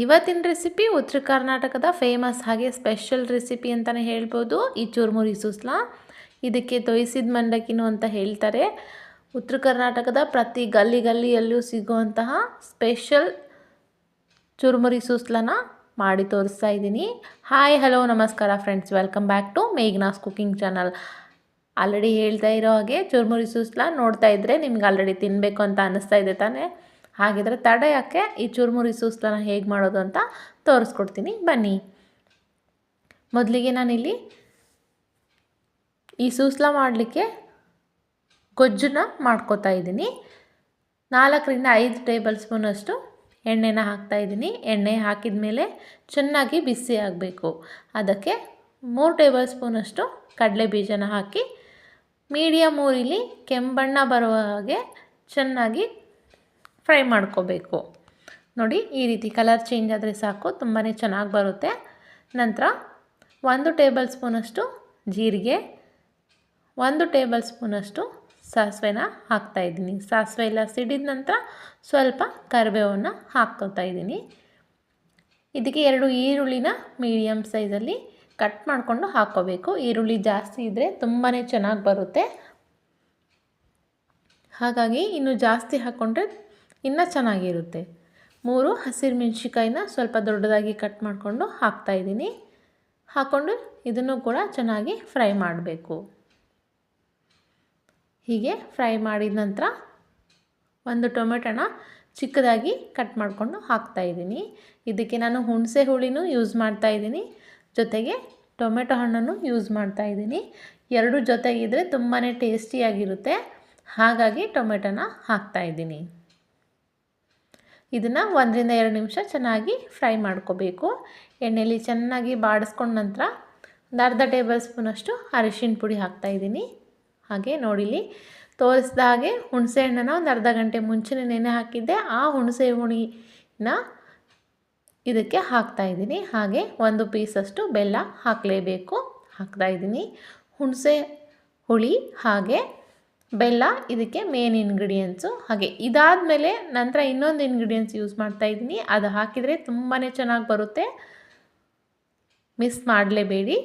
ಇವತ್ತಿನ ರೆಸಿಪಿ ಉತ್ತರ ಕರ್ನಾಟಕದ ಫೇಮಸ್ ಹಾಗೆ ಸ್ಪೆಷಲ್ ರೆಸಿಪಿ ಅಂತಲೇ ಹೇಳ್ಬೋದು ಈ ಚುರುಮುರಿ ಸೂಸ್ಲ. ಇದಕ್ಕೆ ತೊಯ್ಸಿದ ಮಂಡಕ್ಕಿನೂ ಅಂತ ಹೇಳ್ತಾರೆ. ಉತ್ತರ ಕರ್ನಾಟಕದ ಪ್ರತಿ ಗಲ್ಲಿಯಲ್ಲೂ ಸಿಗುವಂತಹ ಸ್ಪೆಷಲ್ ಚುರುಮುರಿ ಸೂಸ್ಲನ ಮಾಡಿ ತೋರಿಸ್ತಾ ಇದ್ದೀನಿ. ಹಾಯ್ ಹಲೋ ನಮಸ್ಕಾರ friends, welcome back to Meghna's cooking channel. Already ಹೇಳ್ತಾ ಇರೋ ಹಾಗೆ ಚುರುಮುರಿ ಸೂಸ್ಲ ನೋಡ್ತಾ ಇದ್ದರೆ ನಿಮ್ಗೆ ಆಲ್ರೆಡಿ ತಿನ್ನಬೇಕು ಅಂತ ಅನ್ನಿಸ್ತಾ ಇದೆ ತಾನೇ. ಹಾಗಿದ್ರೆ ತಡ ಯಾಕೆ, ಈ ಚುರುಮುರಿ ಸೂಸ್ಲನ ಹೇಗೆ ಮಾಡೋದು ಅಂತ ತೋರಿಸ್ಕೊಡ್ತೀನಿ ಬನ್ನಿ. ಮೊದಲಿಗೆ ನಾನಿಲ್ಲಿ ಈ ಸೂಸ್ಲ ಮಾಡಲಿಕ್ಕೆ ಗೊಜ್ಜನ್ನ ಮಾಡ್ಕೋತಾ ಇದ್ದೀನಿ. 4 ರಿಂದ 5 ಟೇಬಲ್ ಸ್ಪೂನಷ್ಟು ಎಣ್ಣೆನ ಹಾಕ್ತಾಯಿದ್ದೀನಿ. ಎಣ್ಣೆ ಹಾಕಿದ ಮೇಲೆ ಚೆನ್ನಾಗಿ ಬಿಸಿ ಆಗಬೇಕು. ಅದಕ್ಕೆ 3 ಟೇಬಲ್ ಸ್ಪೂನಷ್ಟು ಕಡಲೆ ಬೀಜನ ಹಾಕಿ ಮೀಡಿಯಮ್ ಊರಿಲಿ ಕೆಂಬಣ್ಣ ಬರುವ ಹಾಗೆ ಚೆನ್ನಾಗಿ ಫ್ರೈ ಮಾಡ್ಕೋಬೇಕು. ನೋಡಿ, ಈ ರೀತಿ ಕಲರ್ ಚೇಂಜ್ ಆದರೆ ಸಾಕು, ತುಂಬಾ ಚೆನ್ನಾಗಿ ಬರುತ್ತೆ. ನಂತರ 1 ಟೇಬಲ್ ಸ್ಪೂನಷ್ಟು ಜೀರಿಗೆ, 1 ಟೇಬಲ್ ಸ್ಪೂನಷ್ಟು ಸಾಸಿವೆನ ಹಾಕ್ತಾಯಿದ್ದೀನಿ. ಸಾಸಿವೆ ಎಲ್ಲ ಸಿಡಿದ ನಂತರ ಸ್ವಲ್ಪ ಕರಿಬೇವನ್ನು ಹಾಕ್ಕೋತಾ ಇದ್ದೀನಿ. ಇದಕ್ಕೆ 2 ಈರುಳ್ಳಿನ ಮೀಡಿಯಮ್ ಸೈಜಲ್ಲಿ ಕಟ್ ಮಾಡಿಕೊಂಡು ಹಾಕ್ಕೋಬೇಕು. ಈರುಳ್ಳಿ ಜಾಸ್ತಿ ಇದ್ದರೆ ತುಂಬಾ ಚೆನ್ನಾಗಿ ಬರುತ್ತೆ. ಹಾಗಾಗಿ ಇನ್ನು ಜಾಸ್ತಿ ಹಾಕ್ಕೊಂಡ್ರೆ ಇನ್ನೂ ಚೆನ್ನಾಗಿರುತ್ತೆ. 3 ಹಸಿರು ಮೆಣಸಿಕಾಯಿನ ಸ್ವಲ್ಪ ದೊಡ್ಡದಾಗಿ ಕಟ್ ಮಾಡಿಕೊಂಡು ಹಾಕ್ತಾಯಿದ್ದೀನಿ. ಹಾಕ್ಕೊಂಡು ಇದನ್ನು ಕೂಡ ಚೆನ್ನಾಗಿ ಫ್ರೈ ಮಾಡಬೇಕು. ಹೀಗೆ ಫ್ರೈ ಮಾಡಿದ ನಂತರ 1 ಟೊಮೆಟೊನ ಚಿಕ್ಕದಾಗಿ ಕಟ್ ಮಾಡಿಕೊಂಡು ಹಾಕ್ತಾಯಿದ್ದೀನಿ. ಇದಕ್ಕೆ ನಾನು ಹುಣಸೆ ಹುಳಿನೂ ಯೂಸ್ ಮಾಡ್ತಾಯಿದ್ದೀನಿ, ಜೊತೆಗೆ ಟೊಮೆಟೊ ಹಣ್ಣನ್ನು ಯೂಸ್ ಮಾಡ್ತಾಯಿದ್ದೀನಿ. 2 ಜೊತೆಗಿದ್ರೆ ತುಂಬಾ ಟೇಸ್ಟಿಯಾಗಿರುತ್ತೆ. ಹಾಗಾಗಿ ಟೊಮೆಟೊನ ಹಾಕ್ತಾಯಿದ್ದೀನಿ. ಇದನ್ನು 1 ರಿಂದ 2 ನಿಮಿಷ ಚೆನ್ನಾಗಿ ಫ್ರೈ ಮಾಡ್ಕೋಬೇಕು. ಎಣ್ಣೆಯಲ್ಲಿ ಚೆನ್ನಾಗಿ ಬಾಡಿಸ್ಕೊಂಡ ನಂತರ 1/2 ಟೇಬಲ್ ಸ್ಪೂನಷ್ಟು ಅರಿಶಿನ ಪುಡಿ ಹಾಕ್ತಾಯಿದ್ದೀನಿ. ಹಾಗೆ ನೋಡಿಲಿ ತೋರಿಸಿದ ಹಾಗೆ ಹುಣಸೆ ಹಣ್ಣನ್ನು 1 ಅರ್ಧ ಗಂಟೆ ಮುಂಚೆನೇ ನೆನೆ ಹಾಕಿದ್ದೆ. ಆ ಹುಣಸೆ ಹುಳಿನ ಇದಕ್ಕೆ ಹಾಕ್ತಾಯಿದ್ದೀನಿ. ಹಾಗೆ 1 ಪೀಸಷ್ಟು ಬೆಲ್ಲ ಹಾಕಲೇಬೇಕು, ಹಾಕ್ತಾಯಿದ್ದೀನಿ. ಹುಣಸೆ ಹುಳಿ ಹಾಗೆ ಬೆಲ್ಲ ಇದಕ್ಕೆ ಮೇನ್ ಇಂಗ್ರೀಡಿಯೆಂಟ್ಸು. ಹಾಗೆ ಇದಾದಮೇಲೆ ನಂತರ ಇನ್ನೊಂದು ಇಂಗ್ರೀಡಿಯೆಂಟ್ಸ್ ಯೂಸ್ ಮಾಡ್ತಾಯಿದ್ದೀನಿ. ಅದು ಹಾಕಿದರೆ ತುಂಬಾ ಚೆನ್ನಾಗಿ ಬರುತ್ತೆ, ಮಿಸ್ ಮಾಡಲೇಬೇಡಿ.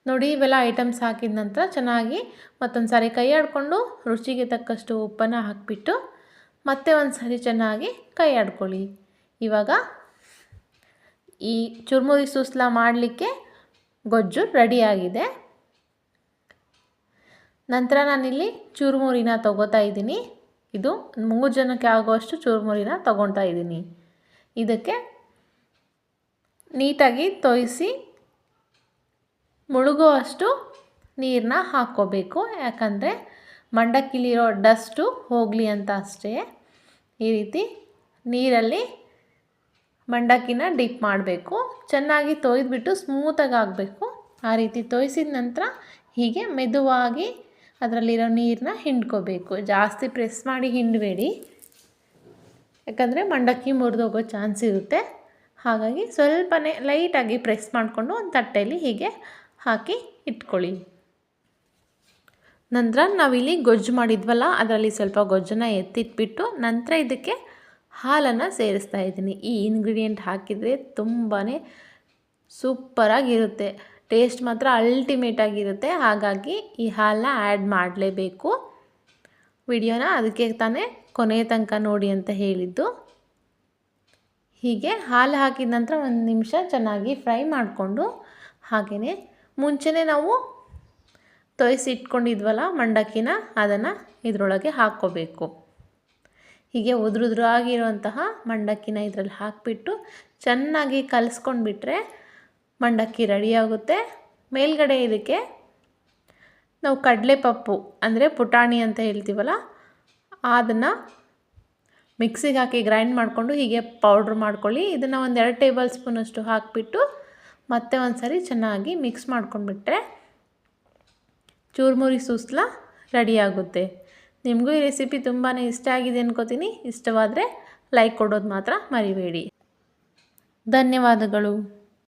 ನೋಡಿ, ಇವೆಲ್ಲ ಐಟಮ್ಸ್ ಹಾಕಿದ ನಂತರ ಚೆನ್ನಾಗಿ ಮತ್ತೊಂದು ಸಾರಿ ಕೈ ಆಡಿಕೊಂಡು ರುಚಿಗೆ ತಕ್ಕಷ್ಟು ಉಪ್ಪನ್ನು ಹಾಕಿಬಿಟ್ಟು ಮತ್ತೆ ಒಂದು ಸಾರಿ ಚೆನ್ನಾಗಿ ಕೈ ಆಡ್ಕೊಳ್ಳಿ. ಇವಾಗ ಈ ಚುರುಮುರಿ ಸೂಸ್ಲ ಮಾಡಲಿಕ್ಕೆ ಗೊಜ್ಜು ರೆಡಿಯಾಗಿದೆ. ನಂತರ ನಾನಿಲ್ಲಿ ಚುರುಮುರಿನ ತೊಗೋತಾ ಇದ್ದೀನಿ. ಇದು 3 ಜನಕ್ಕೆ ಆಗುವಷ್ಟು ಚುರುಮುರಿನ ತೊಗೊತಾ ಇದ್ದೀನಿ. ಇದಕ್ಕೆ ನೀಟಾಗಿ ತೊಯಿಸಿ ಮುಳುಗುವಷ್ಟು ನೀರನ್ನ ಹಾಕ್ಕೋಬೇಕು. ಯಾಕಂದರೆ ಮಂಡಕ್ಕಿಲಿರೋ ಡಸ್ಟು ಹೋಗಲಿ ಅಂತ ಅಷ್ಟೇ. ಈ ರೀತಿ ನೀರಲ್ಲಿ ಮಂಡಕ್ಕಿನ ಡಿಪ್ ಮಾಡಬೇಕು. ಚೆನ್ನಾಗಿ ತೊಯ್ದುಬಿಟ್ಟು ಸ್ಮೂತಾಗಿ ಆಗಬೇಕು. ಆ ರೀತಿ ತೊಯ್ಸಿದ ನಂತರ ಹೀಗೆ ಮೆದುವಾಗಿ ಅದರಲ್ಲಿರೋ ನೀರನ್ನ ಹಿಂಡ್ಕೋಬೇಕು. ಜಾಸ್ತಿ ಪ್ರೆಸ್ ಮಾಡಿ ಹಿಂಡಬೇಡಿ, ಯಾಕಂದರೆ ಮಂಡಕ್ಕಿ ಮುರಿದೋಗೋ ಚಾನ್ಸ್ ಇರುತ್ತೆ. ಹಾಗಾಗಿ ಸ್ವಲ್ಪನೇ ಲೈಟಾಗಿ ಪ್ರೆಸ್ ಮಾಡಿಕೊಂಡು ಒಂದು ತಟ್ಟೆಯಲ್ಲಿ ಹೀಗೆ ಹಾಕಿ ಇಟ್ಕೊಳ್ಳಿ. ನಂತರ ನಾವಿಲ್ಲಿ ಗೊಜ್ಜು ಮಾಡಿದ್ವಲ್ಲ, ಅದರಲ್ಲಿ ಸ್ವಲ್ಪ ಗೊಜ್ಜನ್ನು ಎತ್ತಿಟ್ಬಿಟ್ಟು ನಂತರ ಇದಕ್ಕೆ ಹಾಲನ್ನು ಸೇರಿಸ್ತಾ ಇದ್ದೀನಿ. ಈ ಇಂಗ್ರೀಡಿಯೆಂಟ್ ಹಾಕಿದರೆ ತುಂಬಾ ಸೂಪರಾಗಿರುತ್ತೆ, ಟೇಸ್ಟ್ ಮಾತ್ರ ಅಲ್ಟಿಮೇಟ್ ಆಗಿರುತ್ತೆ. ಹಾಗಾಗಿ ಈ ಹಾಲನ್ನ ಆ್ಯಡ್ ಮಾಡಲೇಬೇಕು. ವಿಡಿಯೋನ ಅದಕ್ಕೆ ತಾನೇ ಕೊನೆಯ ತನಕ ನೋಡಿ ಅಂತ ಹೇಳಿದ್ದು. ಹೀಗೆ ಹಾಲು ಹಾಕಿದ ನಂತರ 1 ನಿಮಿಷ ಚೆನ್ನಾಗಿ ಫ್ರೈ ಮಾಡಿಕೊಂಡು, ಹಾಗೆಯೇ ಮುಂಚೆನೇ ನಾವು ತೊಯ್ಸಿ ಇಟ್ಕೊಂಡಿದ್ವಲ್ಲ ಮಂಡಕ್ಕಿನ, ಅದನ್ನು ಇದರೊಳಗೆ ಹಾಕ್ಕೋಬೇಕು. ಹೀಗೆ ಉದುರುದುರಾಗಿರುವಂತಹ ಮಂಡಕ್ಕಿನ ಇದರಲ್ಲಿ ಹಾಕಿಬಿಟ್ಟು ಚೆನ್ನಾಗಿ ಕಲಿಸ್ಕೊಂಡ್ಬಿಟ್ರೆ ಮಂಡಕ್ಕಿ ರೆಡಿಯಾಗುತ್ತೆ. ಮೇಲ್ಗಡೆ ಇದಕ್ಕೆ ನಾವು ಕಡಲೆಪಪ್ಪು ಅಂದರೆ ಪುಟಾಣಿ ಅಂತ ಹೇಳ್ತೀವಲ್ಲ, ಅದನ್ನು ಮಿಕ್ಸಿಗೆ ಹಾಕಿ ಗ್ರೈಂಡ್ ಮಾಡಿಕೊಂಡು ಹೀಗೆ ಪೌಡ್ರ್ ಮಾಡ್ಕೊಳ್ಳಿ. ಇದನ್ನು 2 ಟೇಬಲ್ ಸ್ಪೂನಷ್ಟು ಹಾಕಿಬಿಟ್ಟು ಮತ್ತೆ ಒಂದು ಸಾರಿ ಚೆನ್ನಾಗಿ ಮಿಕ್ಸ್ ಮಾಡ್ಕೊಂಡ್ಬಿಟ್ರೆ ಚುರುಮುರಿ ಸೂಸ್ಲ ರೆಡಿಯಾಗುತ್ತೆ. ನಿಮಗೂ ಈ ರೆಸಿಪಿ ತುಂಬಾ ಇಷ್ಟ ಆಗಿದೆ ಅನ್ಕೋತೀನಿ. ಇಷ್ಟವಾದರೆ ಲೈಕ್ ಕೊಡೋದು ಮಾತ್ರ ಮರಿಬೇಡಿ. ಧನ್ಯವಾದಗಳು.